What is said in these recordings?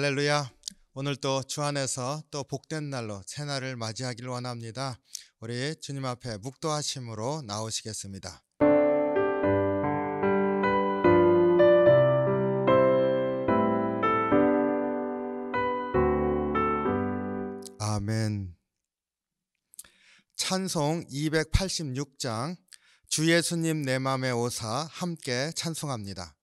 할렐루야. 오늘 또 주 안에서 또 복된 날로 새날을 맞이하기를 원합니다. 우리 주님 앞에 묵도하심으로 나오시겠습니다. 아멘. 찬송 286장 주 예수님 내 맘에 오사 함께 찬송합니다.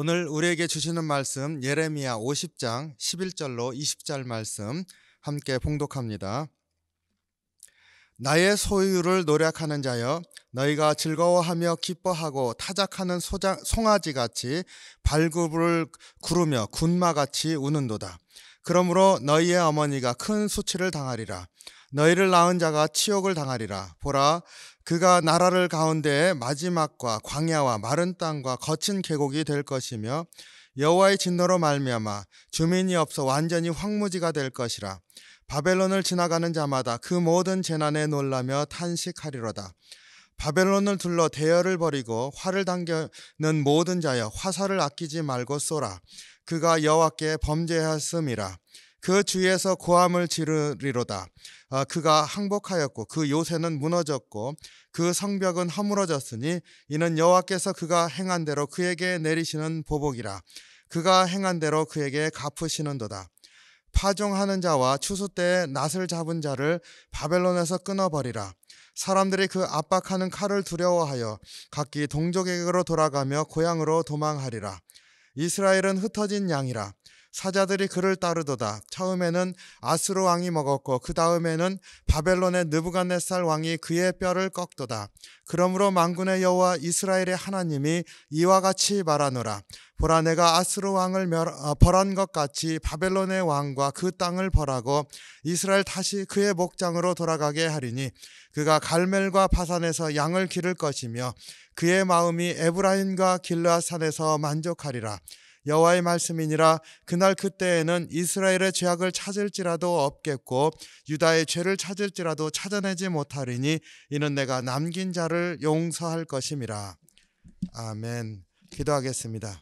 오늘 우리에게 주시는 말씀 예레미야 50장 11절로 20절 말씀 함께 봉독합니다. 나의 소유를 노력하는 자여, 너희가 즐거워하며 기뻐하고 타작하는 송아지같이 발굽을 구르며 군마같이 우는도다. 그러므로 너희의 어머니가 큰 수치를 당하리라. 너희를 낳은 자가 치욕을 당하리라. 보라, 그가 나라를 가운데에 마지막과 광야와 마른 땅과 거친 계곡이 될 것이며 여호와의 진노로 말미암아 주민이 없어 완전히 황무지가 될 것이라. 바벨론을 지나가는 자마다 그 모든 재난에 놀라며 탄식하리로다. 바벨론을 둘러 대열을 벌이고 활을 당기는 모든 자여, 화살을 아끼지 말고 쏘라. 그가 여호와께 범죄하였음이라. 그 주위에서 고함을 지르리로다. 그가 항복하였고 그 요새는 무너졌고 그 성벽은 허물어졌으니 이는 여호와께서 그가 행한 대로 그에게 내리시는 보복이라. 그가 행한 대로 그에게 갚으시는도다. 파종하는 자와 추수 때에 낫을 잡은 자를 바벨론에서 끊어버리라. 사람들이 그 압박하는 칼을 두려워하여 각기 동족에게로 돌아가며 고향으로 도망하리라. 이스라엘은 흩어진 양이라. 사자들이 그를 따르도다. 처음에는 아스로 왕이 먹었고 그 다음에는 바벨론의 느부갓네살 왕이 그의 뼈를 꺾도다. 그러므로 만군의 여호와 이스라엘의 하나님이 이와 같이 말하노라. 보라, 내가 아스로 왕을 벌한 것 같이 바벨론의 왕과 그 땅을 벌하고 이스라엘 다시 그의 목장으로 돌아가게 하리니 그가 갈멜과 바산에서 양을 기를 것이며 그의 마음이 에브라임과 길르앗 산에서 만족하리라. 여호와의 말씀이니라. 그날 그때에는 이스라엘의 죄악을 찾을지라도 없겠고 유다의 죄를 찾을지라도 찾아내지 못하리니 이는 내가 남긴 자를 용서할 것임이라. 아멘. 기도하겠습니다.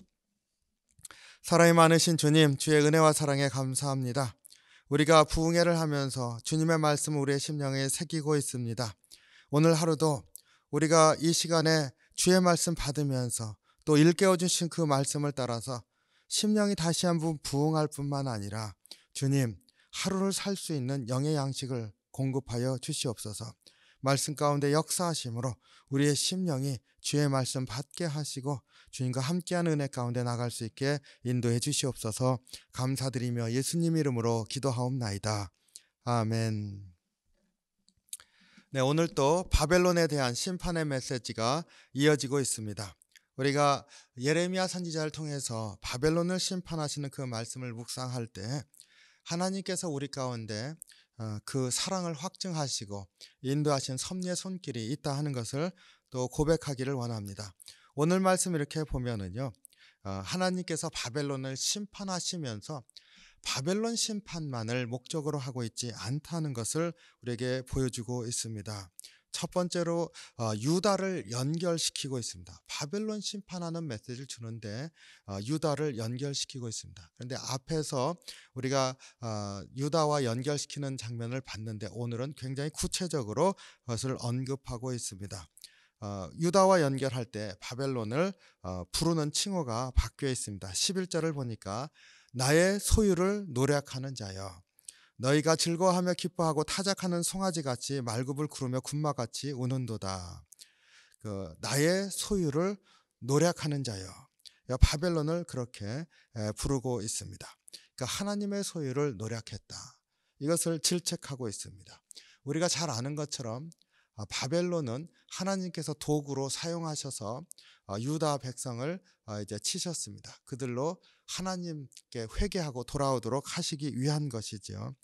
사랑이 많으신 주님, 주의 은혜와 사랑에 감사합니다. 우리가 부흥회를 하면서 주님의 말씀을 우리의 심령에 새기고 있습니다. 오늘 하루도 우리가 이 시간에 주의 말씀 받으면서 또 일깨워 주신 그 말씀을 따라서 심령이 다시 한번 부흥할 뿐만 아니라 주님, 하루를 살 수 있는 영의 양식을 공급하여 주시옵소서. 말씀 가운데 역사하심으로 우리의 심령이 주의 말씀 받게 하시고 주님과 함께하는 은혜 가운데 나갈 수 있게 인도해 주시옵소서. 감사드리며 예수님 이름으로 기도하옵나이다. 아멘. 네, 오늘 또 바벨론에 대한 심판의 메시지가 이어지고 있습니다. 우리가 예레미야 선지자를 통해서 바벨론을 심판하시는 그 말씀을 묵상할 때 하나님께서 우리 가운데 그 사랑을 확증하시고 인도하신 섭리의 손길이 있다 하는 것을 또 고백하기를 원합니다. 오늘 말씀 이렇게 보면은요, 하나님께서 바벨론을 심판하시면서 바벨론 심판만을 목적으로 하고 있지 않다는 것을 우리에게 보여주고 있습니다. 첫 번째로 유다를 연결시키고 있습니다. 바벨론 심판하는 메시지를 주는데 유다를 연결시키고 있습니다. 그런데 앞에서 우리가 유다와 연결시키는 장면을 봤는데 오늘은 굉장히 구체적으로 그것을 언급하고 있습니다. 유다와 연결할 때 바벨론을 부르는 칭호가 바뀌어 있습니다. 11절을 보니까 나의 소유를 노략하는 자여, 너희가 즐거워하며 기뻐하고 타작하는 송아지같이 말굽을 구르며 군마같이 우는도다. 나의 소유를 노략하는 자여, 바벨론을 그렇게 부르고 있습니다. 그러니까 하나님의 소유를 노략했다, 이것을 질책하고 있습니다. 우리가 잘 아는 것처럼 바벨론은 하나님께서 도구로 사용하셔서 유다 백성을 이제 치셨습니다. 그들로 하나님께 회개하고 돌아오도록 하시기 위한 것이죠.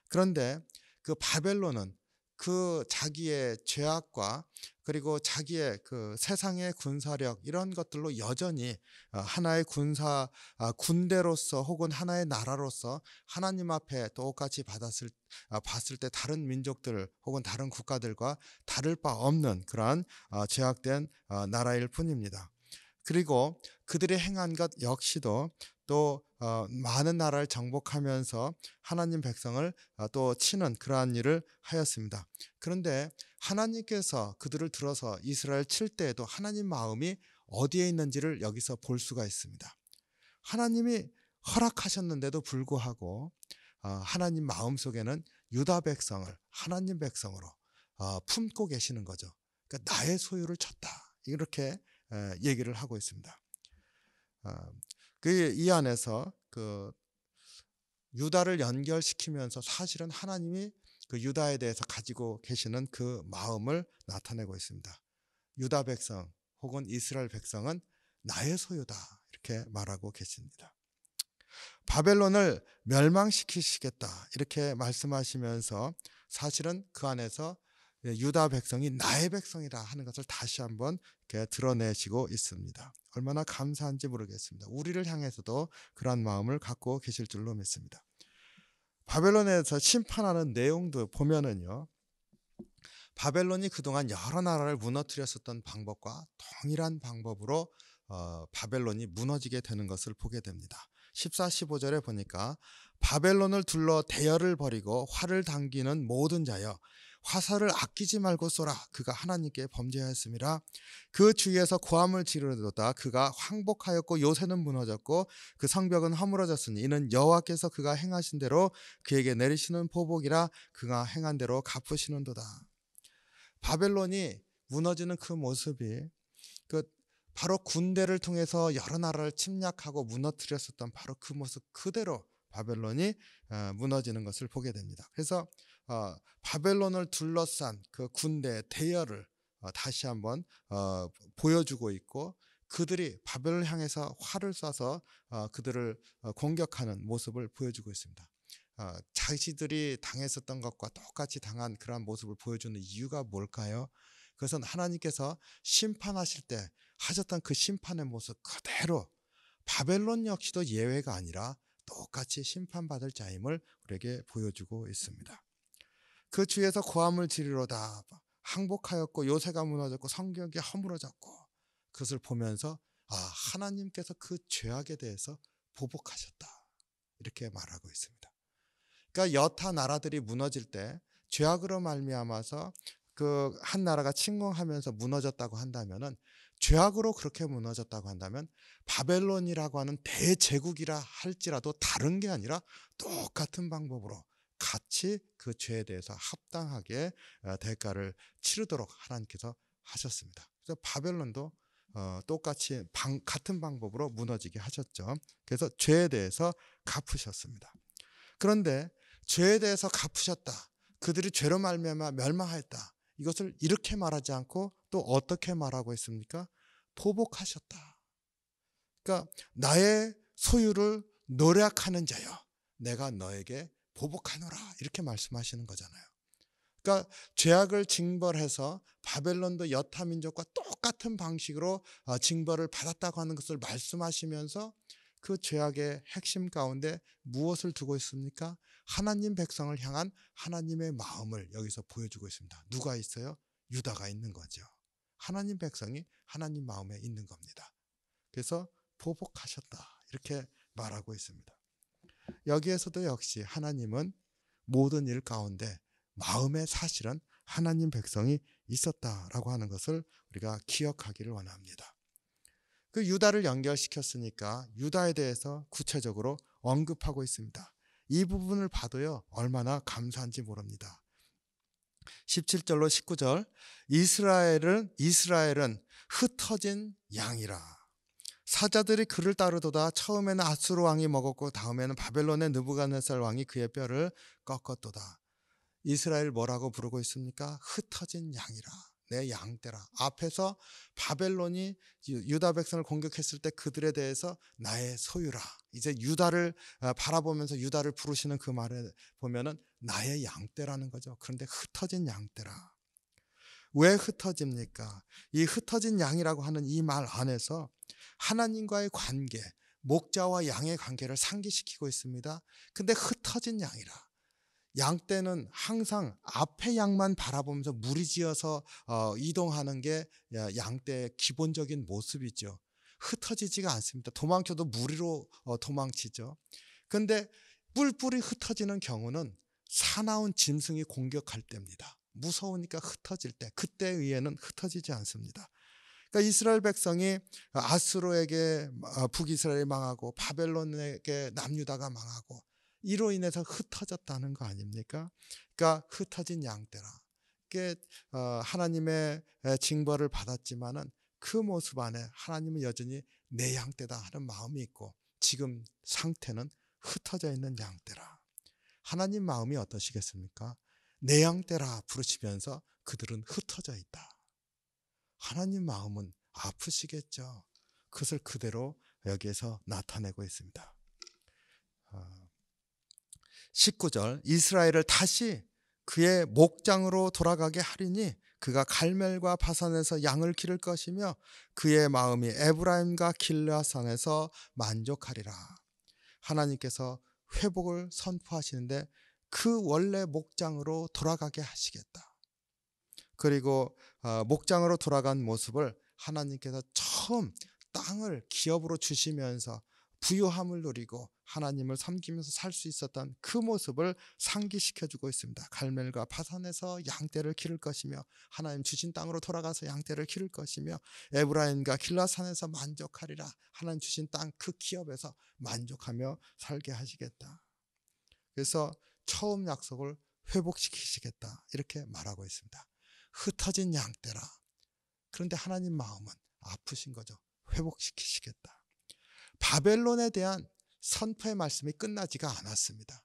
그런데 그 바벨론은 그 자기의 죄악과 그리고 자기의 그 세상의 군사력 이런 것들로 여전히 하나의 군대로서 혹은 하나의 나라로서 하나님 앞에 똑같이 봤을 때 다른 민족들 혹은 다른 국가들과 다를 바 없는 그러한 죄악된 나라일 뿐입니다. 그리고 그들이 행한 것 역시도 또 많은 나라를 정복하면서 하나님 백성을 또 치는 그러한 일을 하였습니다. 그런데 하나님께서 그들을 들어서 이스라엘 칠 때에도 하나님 마음이 어디에 있는지를 여기서 볼 수가 있습니다. 하나님이 허락하셨는데도 불구하고 하나님 마음속에는 유다 백성을 하나님 백성으로 품고 계시는 거죠. 그러니까 나의 소유를 쳤다, 이렇게 얘기를 하고 있습니다. 이 안에서 그 유다를 연결시키면서 사실은 하나님이 그 유다에 대해서 가지고 계시는 그 마음을 나타내고 있습니다. 유다 백성 혹은 이스라엘 백성은 나의 소유다, 이렇게 말하고 계십니다. 바벨론을 멸망시키시겠다, 이렇게 말씀하시면서 사실은 그 안에서 유다 백성이 나의 백성이다 하는 것을 다시 한번 이렇게 드러내시고 있습니다. 얼마나 감사한지 모르겠습니다. 우리를 향해서도 그런 마음을 갖고 계실 줄로 믿습니다. 바벨론에서 심판하는 내용도 보면은요, 바벨론이 그동안 여러 나라를 무너뜨렸었던 방법과 동일한 방법으로 바벨론이 무너지게 되는 것을 보게 됩니다. 14, 15절에 보니까 바벨론을 둘러 대열을 벌이고 활을 당기는 모든 자여, 화살을 아끼지 말고 쏘라. 그가 하나님께 범죄하였음이라. 그 주위에서 고함을 지르도다. 그가 항복하였고 요새는 무너졌고 그 성벽은 허물어졌으니 이는 여호와께서 그가 행하신 대로 그에게 내리시는 보복이라. 그가 행한 대로 갚으시는도다. 바벨론이 무너지는 그 모습이 바로 군대를 통해서 여러 나라를 침략하고 무너뜨렸었던 바로 그 모습 그대로 바벨론이 무너지는 것을 보게 됩니다. 그래서 바벨론을 둘러싼 그 군대 대열을 다시 한번 보여주고 있고, 그들이 바벨론을 향해서 활을 쏴서 그들을 공격하는 모습을 보여주고 있습니다. 자기들이 당했었던 것과 똑같이 당한 그러한 모습을 보여주는 이유가 뭘까요? 그것은 하나님께서 심판하실 때 하셨던 그 심판의 모습 그대로 바벨론 역시도 예외가 아니라 똑같이 심판받을 자임을 우리에게 보여주고 있습니다. 그 주에서 고함을 지르러다 항복하였고 요새가 무너졌고 성벽이 허물어졌고, 그것을 보면서 하나님께서 그 죄악에 대해서 보복하셨다, 이렇게 말하고 있습니다. 그러니까 여타 나라들이 무너질 때 죄악으로 말미암아서 그 한 나라가 침공하면서 무너졌다고 한다면은, 죄악으로 그렇게 무너졌다고 한다면 바벨론이라고 하는 대제국이라 할지라도 다른 게 아니라 똑같은 방법으로 같이 그 죄에 대해서 합당하게 대가를 치르도록 하나님께서 하셨습니다. 그래서 바벨론도 똑같이 같은 방법으로 무너지게 하셨죠. 그래서 죄에 대해서 갚으셨습니다. 그런데 죄에 대해서 갚으셨다, 그들이 죄로 말미암아 멸망하였다, 이것을 이렇게 말하지 않고 또 어떻게 말하고 있습니까? 보복하셨다. 그러니까 나의 소유를 노략하는 자여, 내가 너에게 보복하노라, 이렇게 말씀하시는 거잖아요. 그러니까 죄악을 징벌해서 바벨론도 여타 민족과 똑같은 방식으로 징벌을 받았다고 하는 것을 말씀하시면서 그 죄악의 핵심 가운데 무엇을 두고 있습니까? 하나님 백성을 향한 하나님의 마음을 여기서 보여주고 있습니다. 누가 있어요? 유다가 있는 거죠. 하나님 백성이 하나님 마음에 있는 겁니다. 그래서 보복하셨다, 이렇게 말하고 있습니다. 여기에서도 역시 하나님은 모든 일 가운데 마음의 사실은 하나님 백성이 있었다라고 하는 것을 우리가 기억하기를 원합니다. 그 유다를 연결시켰으니까 유다에 대해서 구체적으로 언급하고 있습니다. 이 부분을 봐도요, 얼마나 감사한지 모릅니다. 17절로 19절, 이스라엘은 흩어진 양이라. 사자들이 그를 따르도다. 처음에는 아수르 왕이 먹었고 다음에는 바벨론의 느부갓네살 왕이 그의 뼈를 꺾었도다. 이스라엘 뭐라고 부르고 있습니까? 흩어진 양이라, 내 양떼라. 앞에서 바벨론이 유다 백성을 공격했을 때 그들에 대해서 나의 소유라, 이제 유다를 바라보면서 유다를 부르시는 그 말에 보면은 나의 양떼라는 거죠. 그런데 흩어진 양떼라. 왜 흩어집니까? 이 흩어진 양이라고 하는 이 말 안에서 하나님과의 관계, 목자와 양의 관계를 상기시키고 있습니다. 근데 흩어진 양이라, 양떼는 항상 앞에 양만 바라보면서 무리지어서 이동하는 게 양떼의 기본적인 모습이죠. 흩어지지가 않습니다. 도망쳐도 무리로 도망치죠. 그런데 뿔뿔이 흩어지는 경우는 사나운 짐승이 공격할 때입니다. 무서우니까 흩어질 때, 그때에 의해는 흩어지지 않습니다. 그러니까 이스라엘 백성이 아수르에게 북이스라엘이 망하고 바벨론에게 남유다가 망하고 이로 인해서 흩어졌다는 거 아닙니까? 그러니까 흩어진 양떼라. 이게 하나님의 징벌을 받았지만은 그 모습 안에 하나님은 여전히 내 양떼다 하는 마음이 있고, 지금 상태는 흩어져 있는 양떼라. 하나님 마음이 어떠시겠습니까? 내 양떼라 부르시면서 그들은 흩어져 있다. 하나님 마음은 아프시겠죠. 그것을 그대로 여기에서 나타내고 있습니다. 19절, 이스라엘을 다시 그의 목장으로 돌아가게 하리니 그가 갈멜과 바산에서 양을 기를 것이며 그의 마음이 에브라임과 길르앗산에서 만족하리라. 하나님께서 회복을 선포하시는데 그 원래 목장으로 돌아가게 하시겠다. 그리고 목장으로 돌아간 모습을 하나님께서 처음 땅을 기업으로 주시면서 부유함을 누리고 하나님을 섬기면서 살 수 있었던 그 모습을 상기시켜주고 있습니다. 갈멜과 바산에서 양떼를 기를 것이며 하나님 주신 땅으로 돌아가서 양떼를 기를 것이며 에브라임과 길라산에서 만족하리라. 하나님 주신 땅 그 기업에서 만족하며 살게 하시겠다. 그래서 처음 약속을 회복시키시겠다, 이렇게 말하고 있습니다. 흩어진 양떼라. 그런데 하나님 마음은 아프신 거죠. 회복시키시겠다. 바벨론에 대한 선포의 말씀이 끝나지가 않았습니다.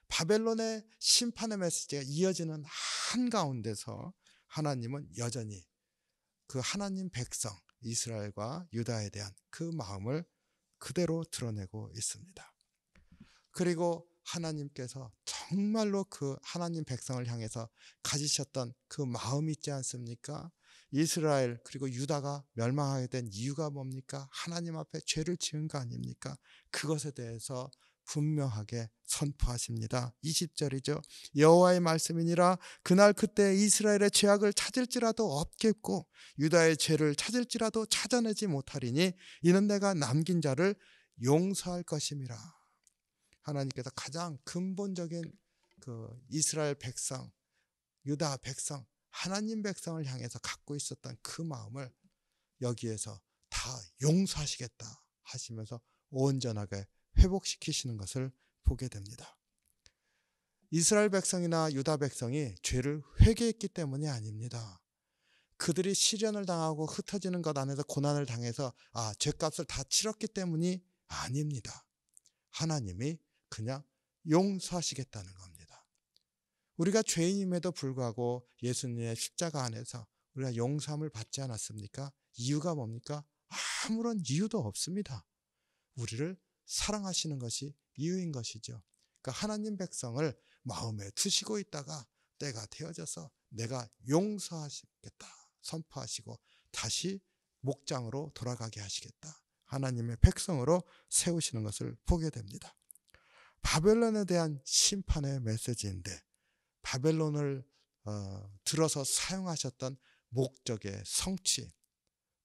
바벨론의 심판의 메시지가 이어지는 한가운데서 하나님은 여전히 그 하나님 백성 이스라엘과 유다에 대한 그 마음을 그대로 드러내고 있습니다. 그리고 하나님께서 정말로 그 하나님 백성을 향해서 가지셨던 그 마음이 있지 않습니까? 이스라엘 그리고 유다가 멸망하게 된 이유가 뭡니까? 하나님 앞에 죄를 지은 거 아닙니까? 그것에 대해서 분명하게 선포하십니다. 20절이죠. 여호와의 말씀이니라 그날 그때 이스라엘의 죄악을 찾을지라도 없겠고 유다의 죄를 찾을지라도 찾아내지 못하리니 이는 내가 남긴 자를 용서할 것임이라. 하나님께서 가장 근본적인 그 이스라엘 백성, 유다 백성, 하나님 백성을 향해서 갖고 있었던 그 마음을 여기에서 다 용서하시겠다 하시면서 온전하게 회복시키시는 것을 보게 됩니다. 이스라엘 백성이나 유다 백성이 죄를 회개했기 때문이 아닙니다. 그들이 시련을 당하고 흩어지는 것 안에서 고난을 당해서 죄값을 다 치렀기 때문이 아닙니다. 하나님이 그냥 용서하시겠다는 겁니다. 우리가 죄인임에도 불구하고 예수님의 십자가 안에서 우리가 용서함을 받지 않았습니까? 이유가 뭡니까? 아무런 이유도 없습니다. 우리를 사랑하시는 것이 이유인 것이죠. 그러니까 하나님 백성을 마음에 두시고 있다가 때가 되어져서 내가 용서하시겠다 선포하시고 다시 목장으로 돌아가게 하시겠다. 하나님의 백성으로 세우시는 것을 보게 됩니다. 바벨론에 대한 심판의 메시지인데 바벨론을 들어서 사용하셨던 목적의 성취,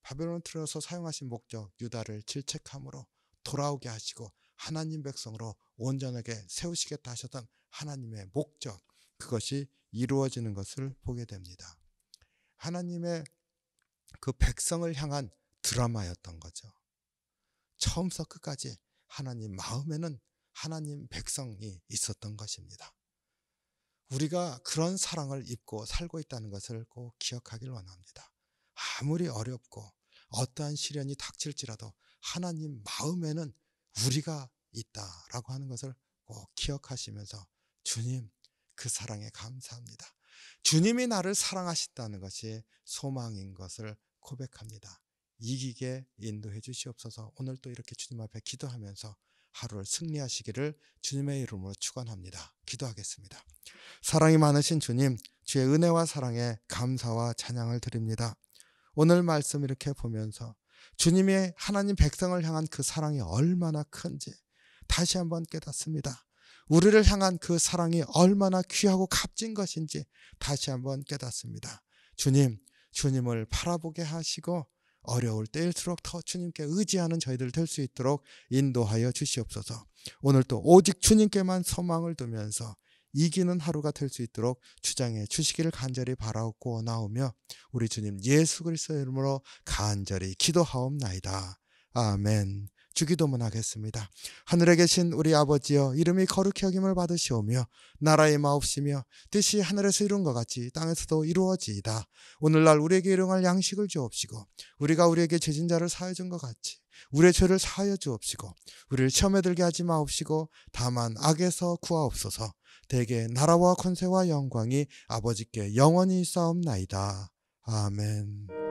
바벨론을 들어서 사용하신 목적, 유다를 질책함으로 돌아오게 하시고 하나님 백성으로 온전하게 세우시겠다 하셨던 하나님의 목적, 그것이 이루어지는 것을 보게 됩니다. 하나님의 그 백성을 향한 드라마였던 거죠. 처음부터 끝까지 하나님 마음에는 하나님 백성이 있었던 것입니다. 우리가 그런 사랑을 입고 살고 있다는 것을 꼭 기억하길 원합니다. 아무리 어렵고 어떠한 시련이 닥칠지라도 하나님 마음에는 우리가 있다라고 하는 것을 꼭 기억하시면서 주님 그 사랑에 감사합니다. 주님이 나를 사랑하신다는 것이 소망인 것을 고백합니다. 이기게 인도해 주시옵소서. 오늘 또 이렇게 주님 앞에 기도하면서 하루를 승리하시기를 주님의 이름으로 축원합니다. 기도하겠습니다. 사랑이 많으신 주님, 주의 은혜와 사랑에 감사와 찬양을 드립니다. 오늘 말씀 이렇게 보면서 주님의 하나님 백성을 향한 그 사랑이 얼마나 큰지 다시 한번 깨닫습니다. 우리를 향한 그 사랑이 얼마나 귀하고 값진 것인지 다시 한번 깨닫습니다. 주님, 주님을 바라보게 하시고 어려울 때일수록 더 주님께 의지하는 저희들 될 수 있도록 인도하여 주시옵소서. 오늘 또 오직 주님께만 소망을 두면서 이기는 하루가 될 수 있도록 주장해 주시기를 간절히 바라옵고 원하오며 우리 주님 예수 그리스도의 이름으로 간절히 기도하옵나이다. 아멘. 주기도문 하겠습니다. 하늘에 계신 우리 아버지여, 이름이 거룩히 여김을 받으시오며 나라의 마옵시며 뜻이 하늘에서 이룬 것 같이 땅에서도 이루어지이다. 오늘날 우리에게 일용할 양식을 주옵시고 우리가 우리에게 죄진 자를 사하여 준 것 같이 우리의 죄를 사하여 주옵시고 우리를 시험에 들게 하지 마옵시고 다만 악에서 구하옵소서. 대개 나라와 권세와 영광이 아버지께 영원히 있사옵나이다. 아멘.